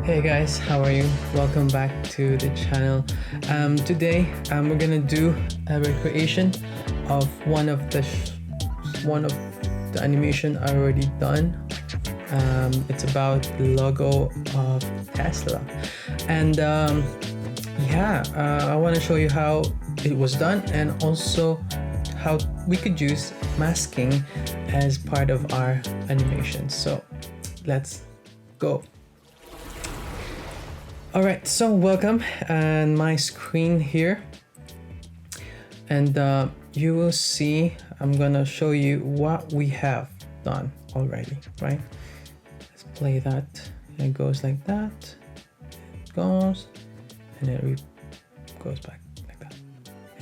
Hey guys, how are you? Welcome back to the channel. Today we're gonna do a recreation of one of the animation I already done. It's about the logo of Tesla, and I want to show you how it was done and also how we could use masking as part of our animation. So let's go. Alright, so welcome and my screen here, and you will see I'm gonna show you what we have done already, right? Let's play that. It goes like that, it goes, and it goes back like that,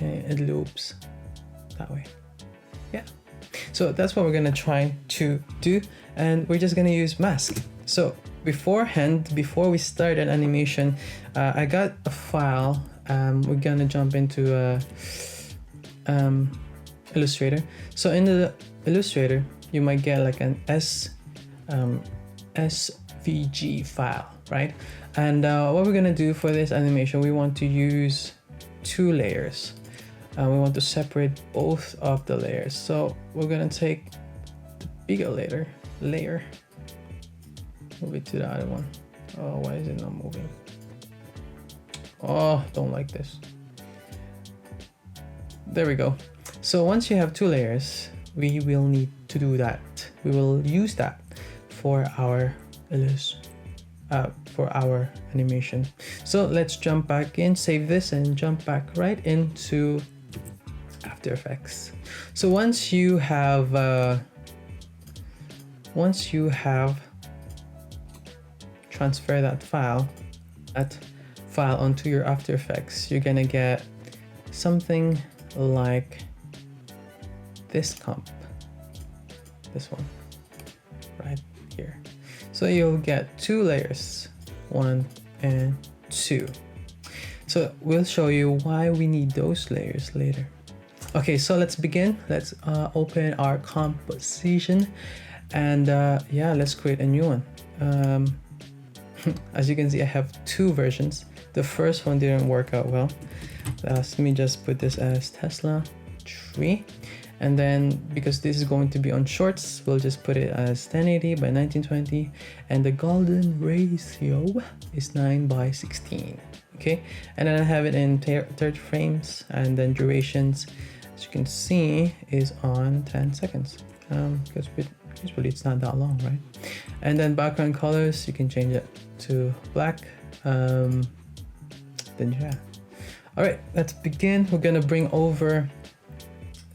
and it loops that way. Yeah, so that's what we're gonna try to do, and we're just gonna use mask. So before we start an animation, I got a file. We're gonna jump into Illustrator. So in the Illustrator, you might get like an SVG file, right? And what we're gonna do for this animation, we want to use two layers. We want to separate both of the layers. So we're gonna take the bigger layer. Move it to the other one. Oh, why is it not moving? Oh, don't like this. There we go. So once you have two layers, we will need to do that. We will use that for our animation. So let's jump back in, save this, and jump back right into After Effects. So once you have transfer that file onto your After Effects, you're gonna get something like this comp, this one right here. So you'll get two layers, 1 and 2. So we'll show you why we need those layers later. Okay, so let's begin. Let's open our composition, and let's create a new one. As you can see, I have two versions. The first one didn't work out well. Let me just put this as Tesla tree, and then because this is going to be on shorts, we'll just put it as 1080 by 1920, and the golden ratio is 9:16. Okay, and then I have it in 30 frames, and then durations, as you can see, is on 10 seconds. Because usually it's not that long, right? And then background colors, you can change it to black. Then yeah. All right, let's begin. We're gonna bring over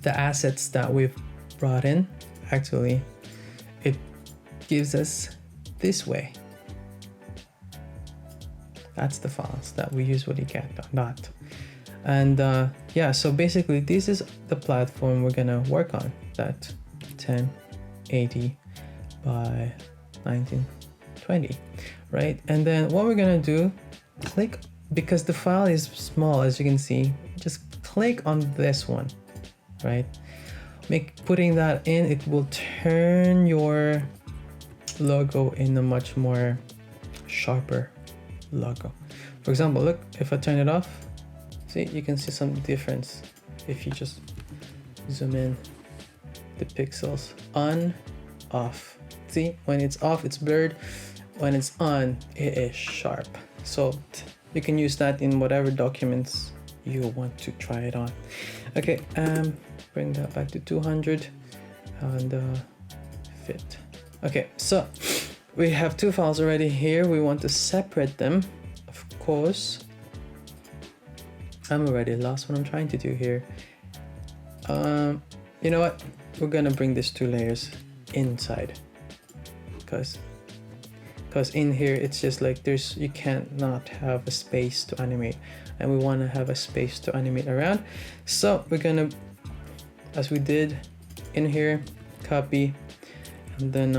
the assets that we've brought in. Actually, it gives us this way. That's the files that we usually get on that. And so basically this is the platform we're gonna work on, that 1080 by 1920, right? And then what we're gonna do, click, because the file is small, as you can see, just click on this one, right? Putting that in, it will turn your logo in a much more sharper logo. For example, look, if I turn it off, see, you can see some difference if you just zoom in the pixels. On, off. See, when it's off, it's blurred. When it's on, it is sharp. So you can use that in whatever documents you want to try it on. Okay, bring that back to 200 and fit. Okay, so we have two files already here. We want to separate them, of course. I'm already lost what I'm trying to do here. You know what? We're gonna bring these two layers inside, because in here it's just like you can't not have a space to animate, and we want to have a space to animate around. So we're gonna, as we did in here, copy, and then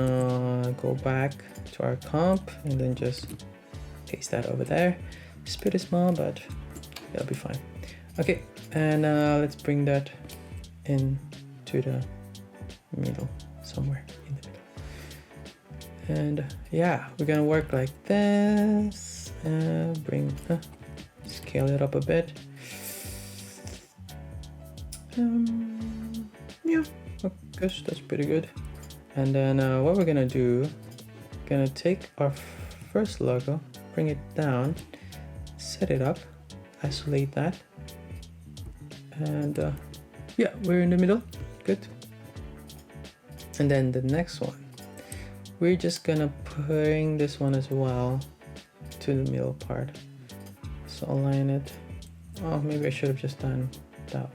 go back to our comp, and then just paste that over there. It's pretty small, but it'll be fine. Okay, and let's bring that in to the middle, somewhere in the middle. And yeah, we're gonna work like this. Scale it up a bit. Yeah, I guess that's pretty good. And then what we're gonna do, gonna take our first logo, bring it down, set it up, isolate that, and yeah, we're in the middle. Good. And then the next one, we're just gonna bring this one as well to the middle part. So align it. Oh, maybe I should have just done that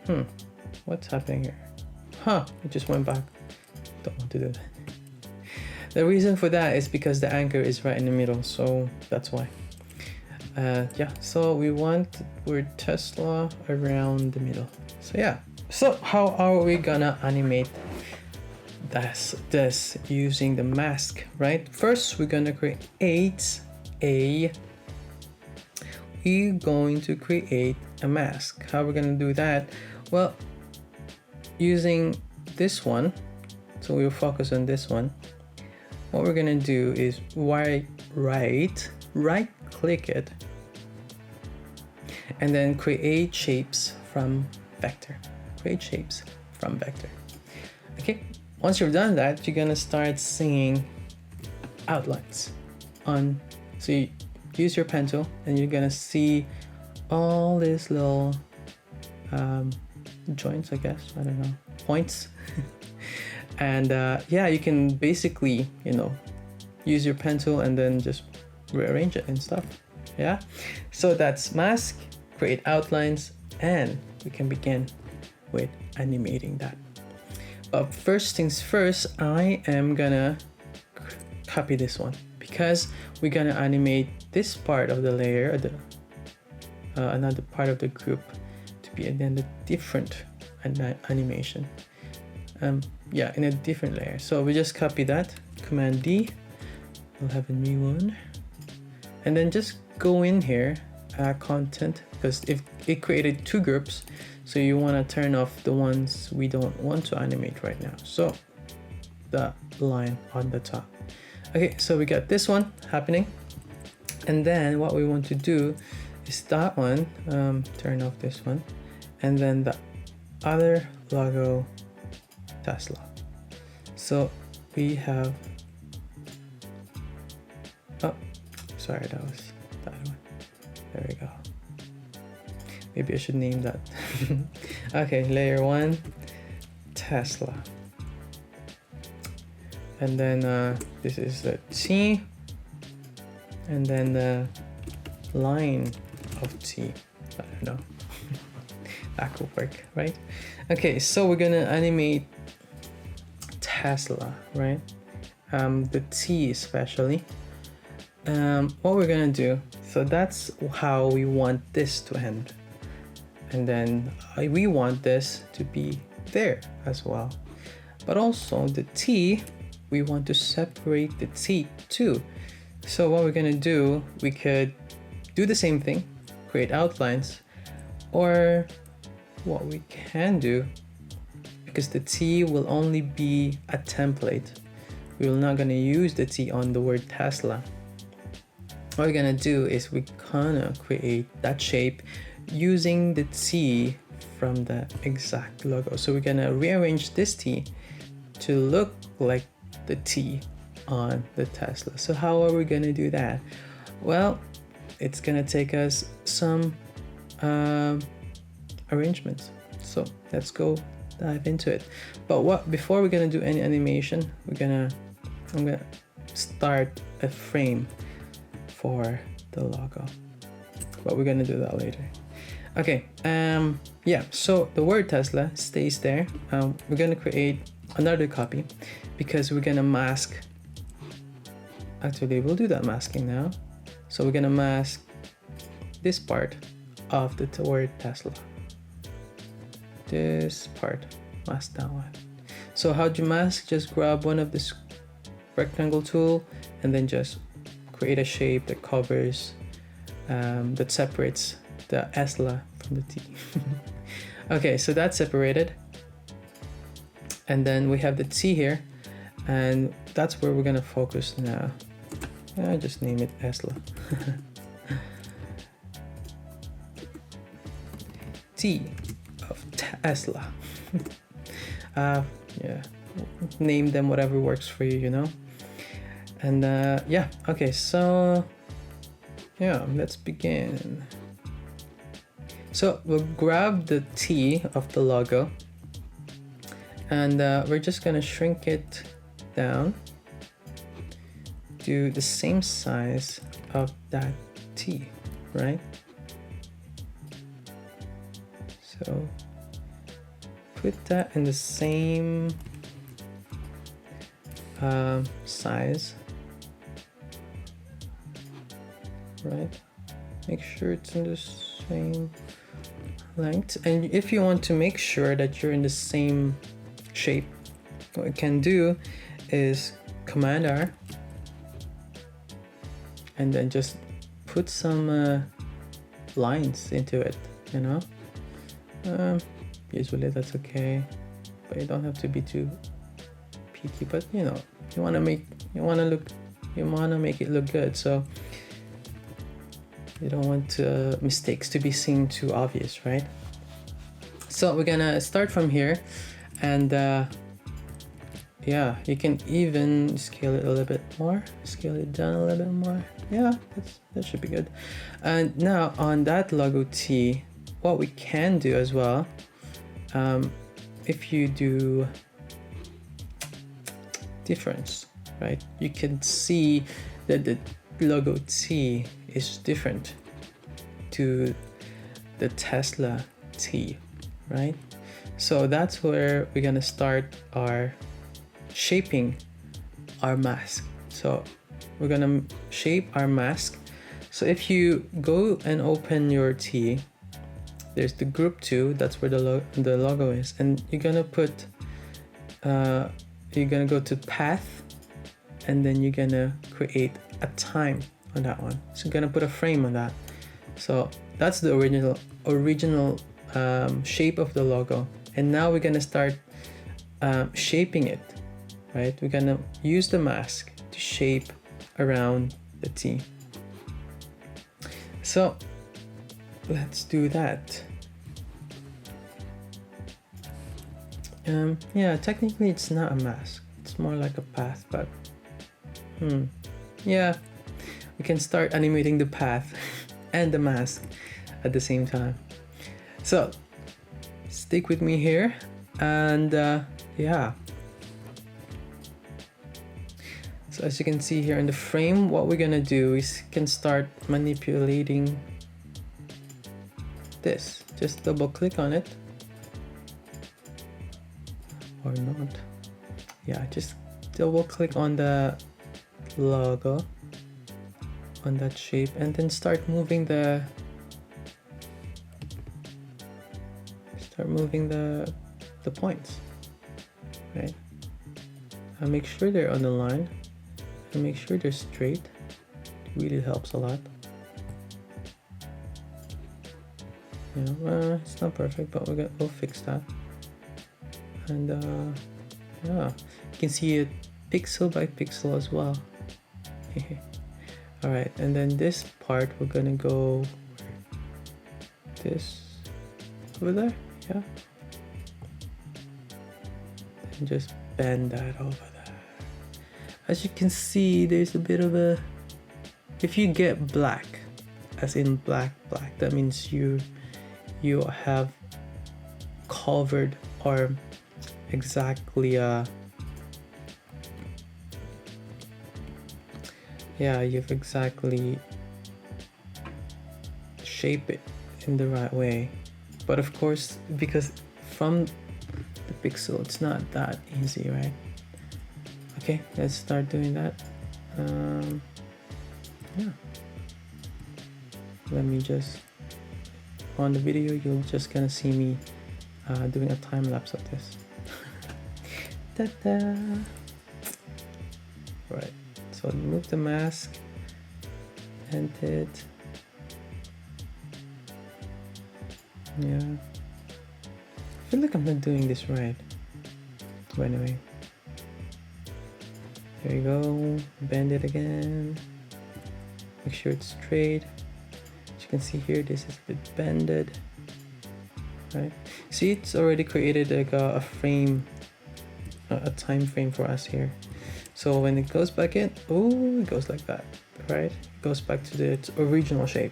way. What's happening here? It just went back. Don't want to do that. The reason for that is because the anchor is right in the middle, so that's why. Yeah, so we want word Tesla around the middle. So yeah, so how are we gonna animate this using the mask, right? First, we're gonna create a mask. How we're gonna do that? Well, using this one, so we'll focus on this one. What we're gonna do is right click it, and then create shapes from vector. Okay, once you've done that, you're gonna start seeing outlines on. So you use your pencil, and you're gonna see all these little joints, I guess, I don't know, points. And yeah, you can basically, use your pencil and then just rearrange it and stuff. Yeah, so that's mask, create outlines, and we can begin with animating that. But first things first, I am gonna copy this one because we're gonna animate this part of the layer, another part of the group, to be in a different animation. Yeah, in a different layer. So we just copy that, Command D, we'll have a new one, and then just go in here, content, because if it created two groups, so you want to turn off the ones we don't want to animate right now. So the line on the top. Okay, so we got this one happening, and then what we want to do is that one, turn off this one, and then the other logo, Tesla. So we have, oh, sorry, that was that one. There we go. Maybe I should name that. Okay, layer 1, Tesla. And then this is the T, and then the line of T. I don't know. That could work, right? Okay, so we're gonna animate Tesla, right? The T especially. What we're gonna do, so that's how we want this to end, and then we want this to be there as well. But also the T, we want to separate the T too. So what we're gonna do, we could do the same thing, create outlines, or what we can do, because the T will only be a template, we're not gonna use the T on the word Tesla. What we're gonna do is we're gonna create that shape using the T from the exact logo. So we're gonna rearrange this T to look like the T on the Tesla. So how are we gonna do that? Well, it's gonna take us some arrangements. So let's go dive into it. But before we're gonna do any animation, I'm gonna start a frame for the logo, but we're gonna do that later. Okay, yeah, so the word Tesla stays there. We're gonna create another copy because we're gonna mask. Actually, we'll do that masking now. So we're gonna mask this part of the word Tesla. This part, mask that one. So how do you mask? Just grab one of this rectangle tool and then just create a shape that covers, that separates the Tesla from the T. Okay, so that's separated. And then we have the T here. and that's where we're gonna focus now. I just name it Tesla. T of Tesla. Yeah, name them whatever works for you, you know. And yeah, okay, so yeah, let's begin. So we'll grab the T of the logo, and we're just gonna shrink it down to the same size of that T, right? So put that in the same size, right? Make sure it's in the same length. And if you want to make sure that you're in the same shape, what you can do is Command R and then just put some lines into it, you know. Usually that's okay, but you don't have to be too peaky, but you know, you want to make it look good, so you don't want mistakes to be seen too obvious, right? So we're gonna start from here, and yeah, you can even scale it a little bit more, scale it down a little bit more. Yeah, that should be good. And now on that logo T, what we can do as well, if you do difference, right, you can see that the logo T is different to the Tesla T, right? So that's where we're gonna start our shaping our mask. So we're gonna shape our mask. So if you go and open your T, there's the group 2, that's where the logo is, and you're gonna put you're gonna go to path, and then you're gonna create a time on that one. So you're gonna put a frame on that. So that's the original shape of the logo, and now we're gonna start shaping it, right? We're gonna use the mask to shape around the T. So let's do that. Yeah, technically it's not a mask, it's more like a path, but yeah, we can start animating the path and the mask at the same time. So stick with me here, and yeah. So as you can see here in the frame, what we're gonna do is can start manipulating this. Just double click on it, or not. Yeah, just double click on the logo, on that shape, and then start moving the points, right? And make sure they're on the line, and make sure they're straight. It really helps a lot. You know, it's not perfect, but we'll fix that. And yeah, you can see it pixel by pixel as well. All right, and then this part we're gonna go this over there, yeah, and just bend that over there. As you can see, there's a bit of a, if you get black, as in black, that means you have covered, or exactly yeah, you've exactly shaped it in the right way. But of course, because from the pixel, it's not that easy, right? Okay, let's start doing that. Yeah, let me just, on the video you're just gonna see me doing a time lapse of this. Ta-da! Right, so remove the mask, and it, yeah, I feel like I'm not doing this right, but anyway, There you go. Bend it again. Make sure it's straight. As you can see here, this is a bit bended. Right? See, it's already created like a frame, a time frame for us here. So when it goes back in, oh, it goes like that, right? It goes back to its original shape.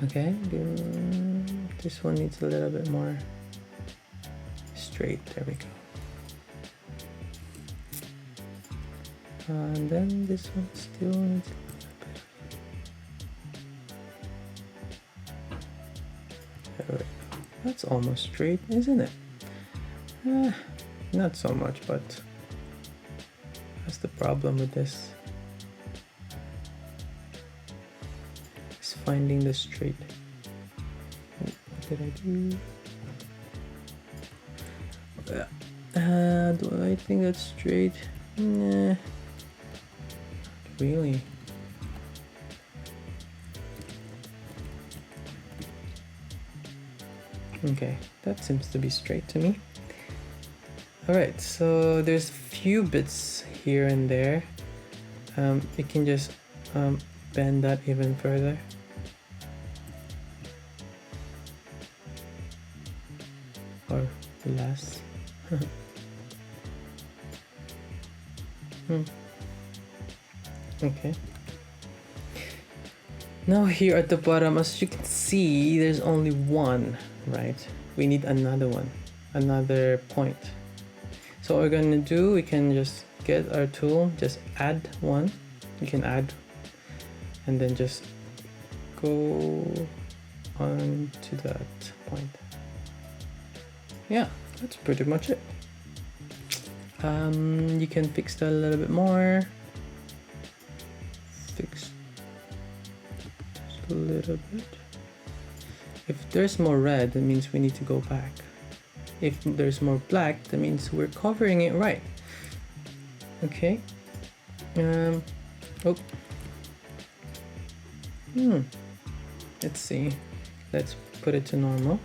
Okay, this one needs a little bit more straight. There we go. And then this one still needs a little bit. There we go. That's almost straight, isn't it? Not so much, but that's the problem with this. It's finding the straight. Oh, what did I do? Do I think that's straight? Nah, not really. Okay, that seems to be straight to me. Alright, so there's few bits here and there. You can just bend that even further. Or less. Okay. Now here at the bottom, as you can see, there's only one, right? We need another one, another point. So what we're gonna do, we can just get our tool, just add one. You can add, and then just go on to that point. Yeah, that's pretty much it. You can fix that a little bit more. Fix just a little bit. If there's more red, that means we need to go back. If there's more black, that means we're covering it right. Okay. Oh. Let's see. Let's put it to normal.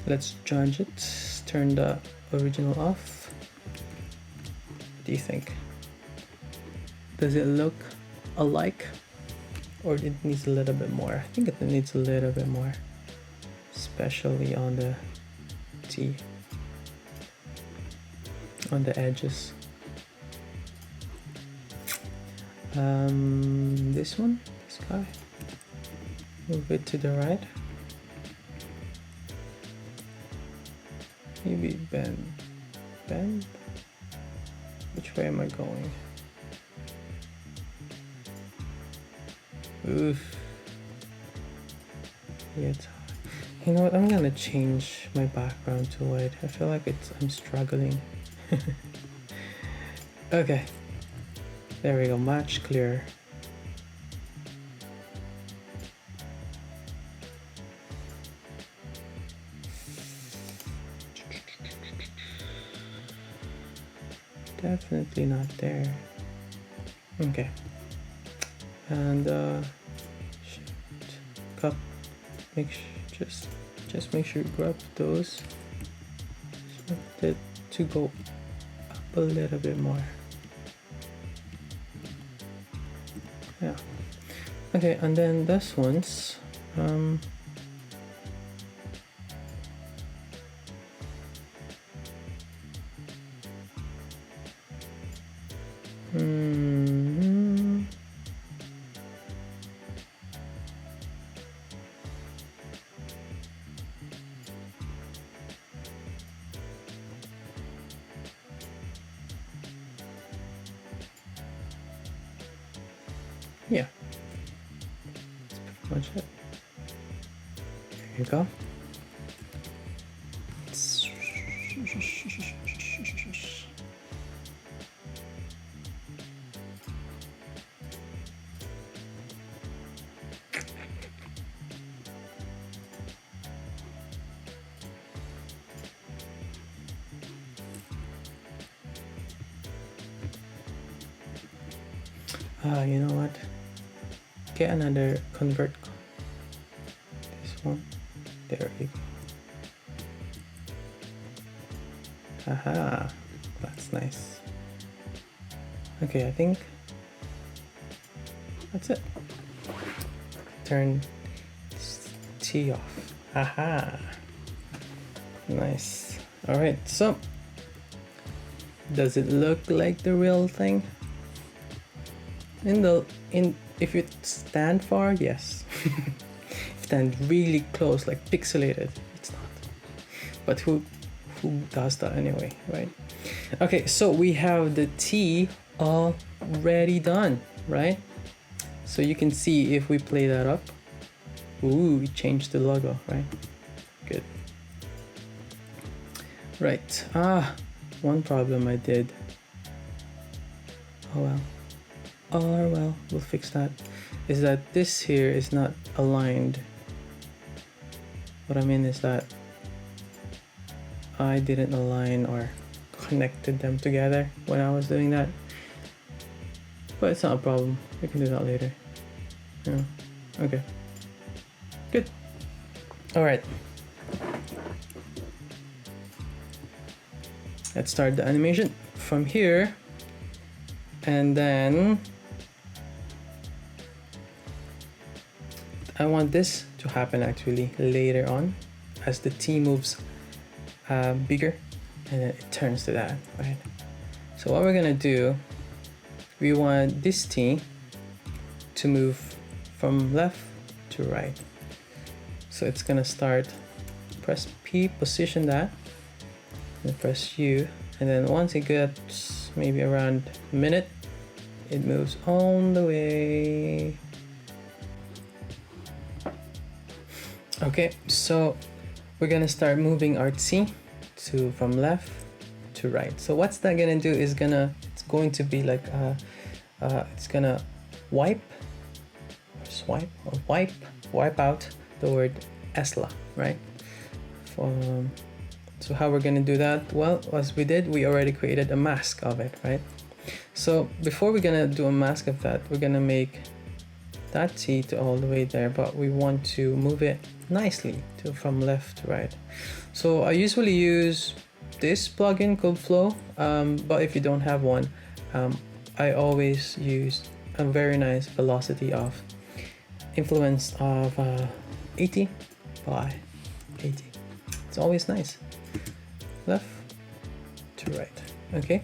Let's judge it. Turn the original off. What do you think? Does it look alike? Or it needs a little bit more? I think it needs a little bit more. Especially on the T. On the edges. This one? This guy? Move it to the right. Maybe bend. Bend? Which way am I going? Oof. Yeah, it's hard. You know what? I'm gonna change my background to white. I feel like I'm struggling. Okay. There we go. Much clearer. Definitely not there. Okay. And cup. Just make sure you grab those. Just want it to go up a little bit more. Yeah. Okay, and then this one's yeah, that's pretty much it. There you go. You know what? Get another convert. This one. There you go. Haha. Glad nice. Okay, I think that's it. Turn T off. Aha. Nice. All right, so does it look like the real thing? If you stand far, yes. Stand really close, like pixelated, it's not. But who does that anyway, right? Okay, so we have the T already done, right? So you can see if we play that up. Ooh, we changed the logo, right? Good. Right. One problem I did. Oh well. Oh well, we'll fix that. Is that this here is not aligned. What I mean is that I didn't align or connected them together when I was doing that. But it's not a problem. We can do that later. Yeah. Okay. Good. All right. Let's start the animation from here. And then I want this to happen actually later on as the T moves bigger, and then it turns to that, right? So what we're gonna do, we want this T to move from left to right. So it's gonna start, press P, position that, and press U, and then once it gets maybe around a minute, it moves on the way. Okay, so we're gonna start moving our T from left to right. So what's that gonna do is it's going to be like it's gonna wipe out the word Esla, right? So how we're gonna do that? Well, as we did, we already created a mask of it, right? So before we're gonna do a mask of that, we're gonna make that T to all the way there, but we want to move it nicely from left to right. So I usually use this plugin called Flow, but if you don't have one, I always use a very nice velocity of influence of 80 by 80. It's always nice. Left to right. Okay,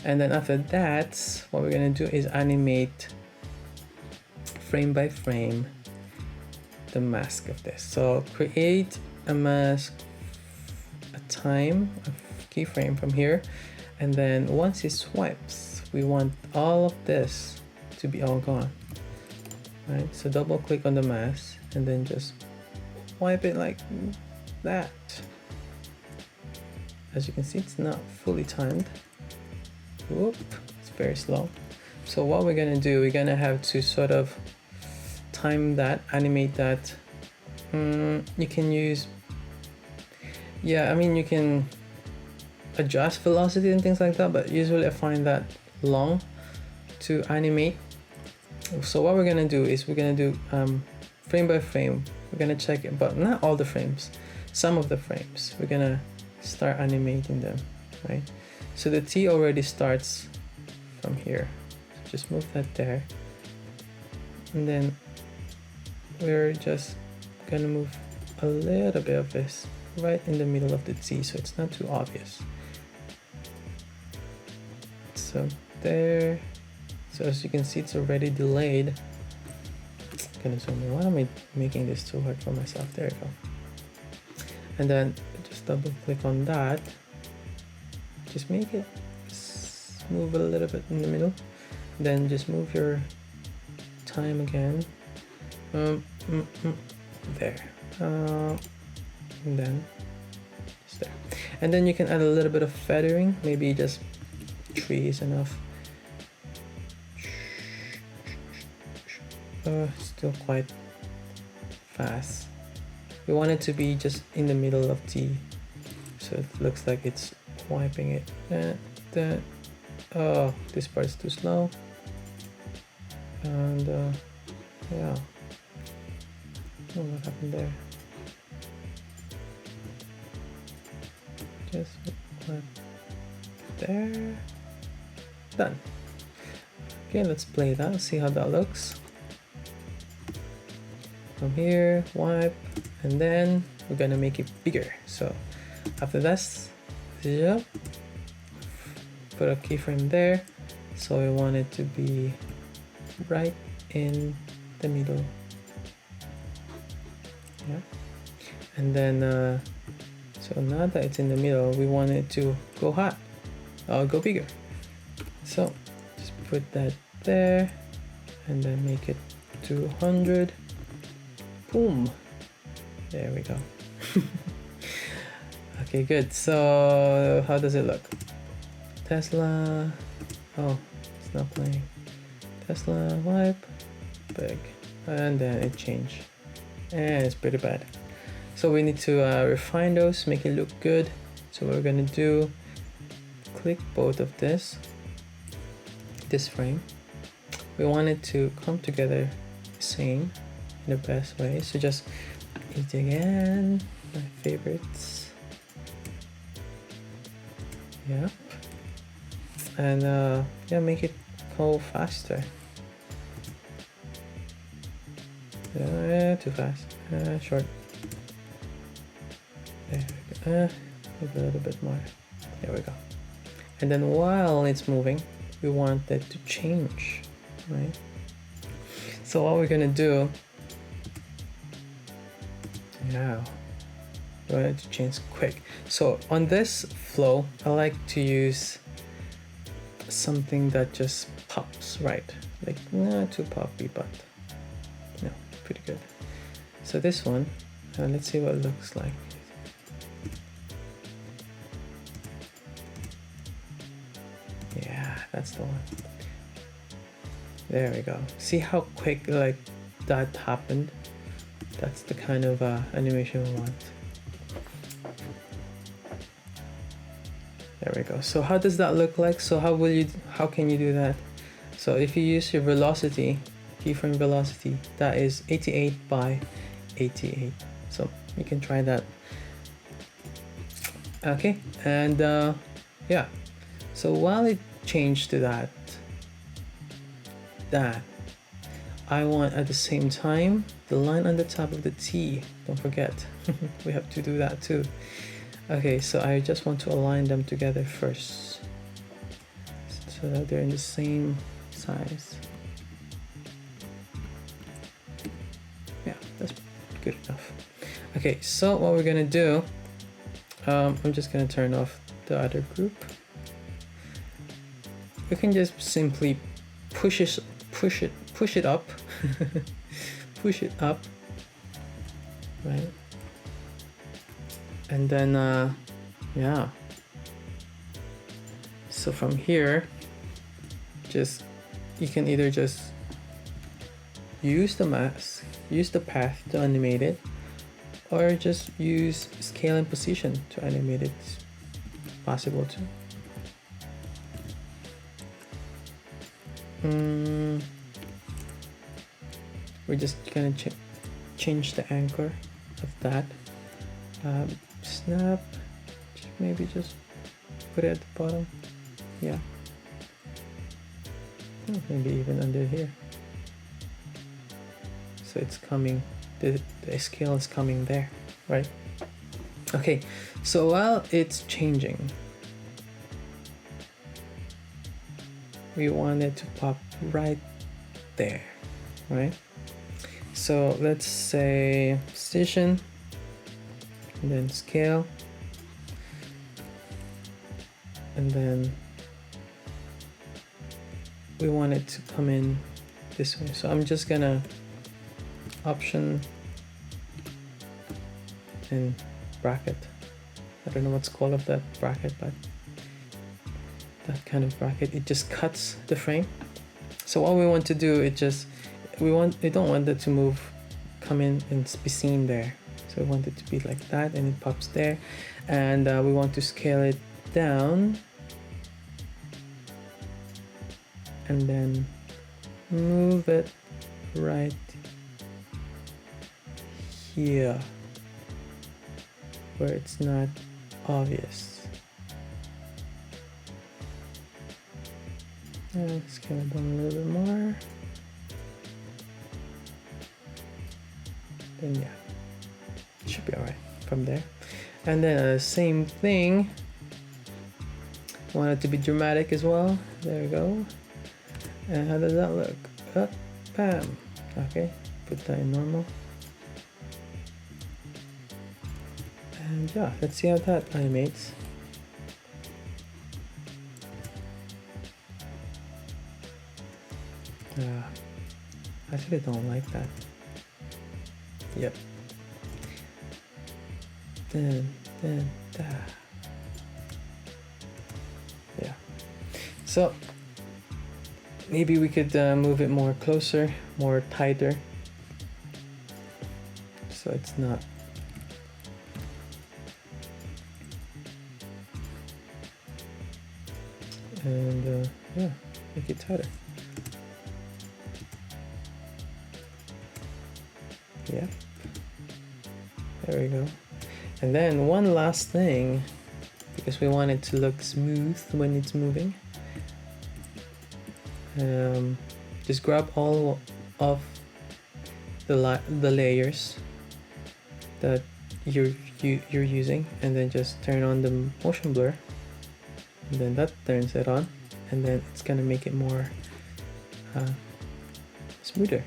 and then after that, what we're gonna do is animate frame by frame the mask of this. So create a mask, a keyframe from here, and then once it swipes, we want all of this to be all gone, right? So double click on the mask and then just wipe it like that. As you can see, it's not fully timed. Whoop, it's very slow. So what we're gonna do, we're gonna have to sort of time that, animate that. You can use, yeah, I mean, you can adjust velocity and things like that, but usually I find that long to animate. So what we're gonna do is we're gonna do frame by frame. We're gonna check it, but not all the frames, some of the frames. We're gonna start animating them, right? So the T already starts from here. So just move that there. And then we're just gonna move a little bit of this right in the middle of the T, so it's not too obvious. So there. So as you can see, it's already delayed. Gonna zoom in. Why am I making this too hard for myself? There you go. And then just double click on that. Just make it move a little bit in the middle. Then just move your time again. There. And then just there. And then you can add a little bit of feathering. Maybe just 3 is enough. Still quite fast. We want it to be just in the middle of T, so it looks like it's wiping it. Oh, this part's too slow. And yeah. Oh, what happened there? Just wipe there. Done. Okay, let's play that, see how that looks. From here, wipe, and then we're gonna make it bigger. So after this, yep, put a keyframe there. So we want it to be right in the middle. Yeah. And then so now that it's in the middle, we want it to go high, go bigger. So just put that there and then make it 200. Boom. There we go. Okay, good. So how does it look? Tesla. Oh, it's not playing. Tesla wipe. Big. And then it changed. And it's pretty bad. So we need to refine those, make it look good. So what we're gonna do, click both of this frame. We want it to come together same in the best way. So just it again, my favorites. Yeah. And yeah, make it go faster. Yeah, too fast. Short. There we go. Maybe a little bit more. There we go. And then while it's moving, we want that to change, right? So what we're gonna do, now, we want it to change quick. So on this flow, I like to use something that just pops, right? Like not too poppy, but no, pretty good. So this one, let's see what it looks like. Yeah, that's the one. There we go. See how quick like that happened? That's the kind of animation we want. There we go. So how does that look like? So how can you do that? So if you use your velocity, keyframe velocity, that is 88 by 88. So you can try that. Okay, and yeah. So while it changed to that, I want at the same time the line on the top of the T. Don't forget, we have to do that too. Okay, so I just want to align them together first so that they're in the same size. Yeah, that's good enough. Okay, so what we're gonna do, I'm just gonna turn off the other group. We can just simply push it up, push it up, right? And then yeah. So from here, just you can either just use the mask, use the path to animate it, or just use scale and position to animate it. It's possible too. We're just gonna change the anchor of that. Snap, maybe just put it at the bottom. Yeah. Maybe even under here. So it's coming, the scale is coming there, right? Okay, so while it's changing, we want it to pop right there, right? So let's say position, and then scale, and then we want it to come in this way. So I'm just gonna option and bracket. I don't know what's called of that bracket, but that kind of bracket, it just cuts the frame. So what we want to do, we don't want it to move, come in and be seen there. So we want it to be like that, and it pops there, and we want to scale it down and then move it right here where it's not obvious. Scale it down a little bit more. Then yeah, it should be alright from there. And then same thing. Want it to be dramatic as well. There we go. And how does that look? Up, bam. Okay, put that in normal. And yeah, let's see how that animates. I actually don't like that. Yep. Then, that. Yeah. So maybe we could move it more closer, more tighter, so it's not. And yeah, make it tighter. Yeah, there we go. And then one last thing, because we want it to look smooth when it's moving, just grab all of the layers that you're using, and then just turn on the motion blur, and then that turns it on, and then it's gonna make it more smoother.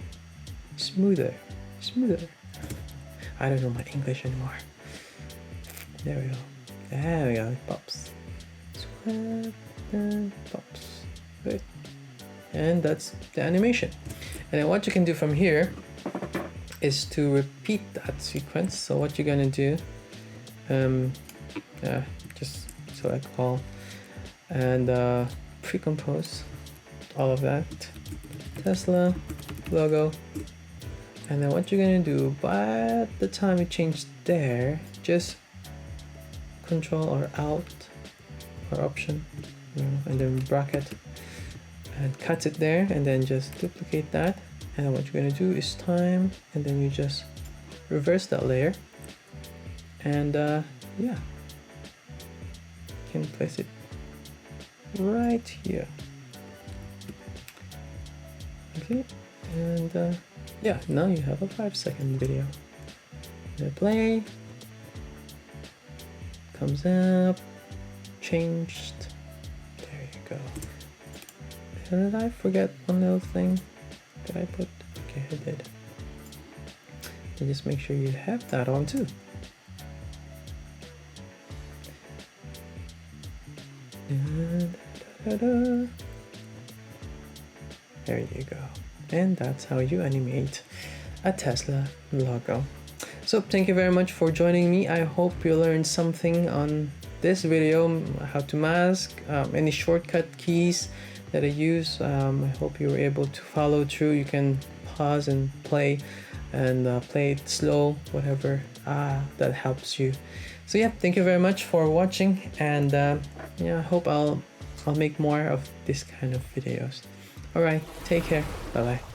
I don't know my English anymore. There we go. There we go. It pops. Sweat and pops. Good. And that's the animation. And then what you can do from here is to repeat that sequence. So what you're gonna do, just select all and pre-compose all of that. Tesla logo. And then what you're gonna do, by the time you change there, just Control or Alt or Option, and then bracket, and cut it there, and then just duplicate that. And then what you're gonna do is time, and then you just reverse that layer, and yeah, you can place it right here. Okay, and yeah, now you have a 5-second video. Play, comes up, changed. There you go. Did I forget one little thing? Did I put? Okay, I did. And just make sure you have that on too. There you go. And that's how you animate a Tesla logo. So thank you very much for joining me. I hope you learned something on this video, how to mask, any shortcut keys that I use. I hope you were able to follow through. You can pause and play, and play it slow, whatever that helps you. So yeah, thank you very much for watching, and yeah, I hope I'll make more of this kind of videos. All right, take care. Bye bye.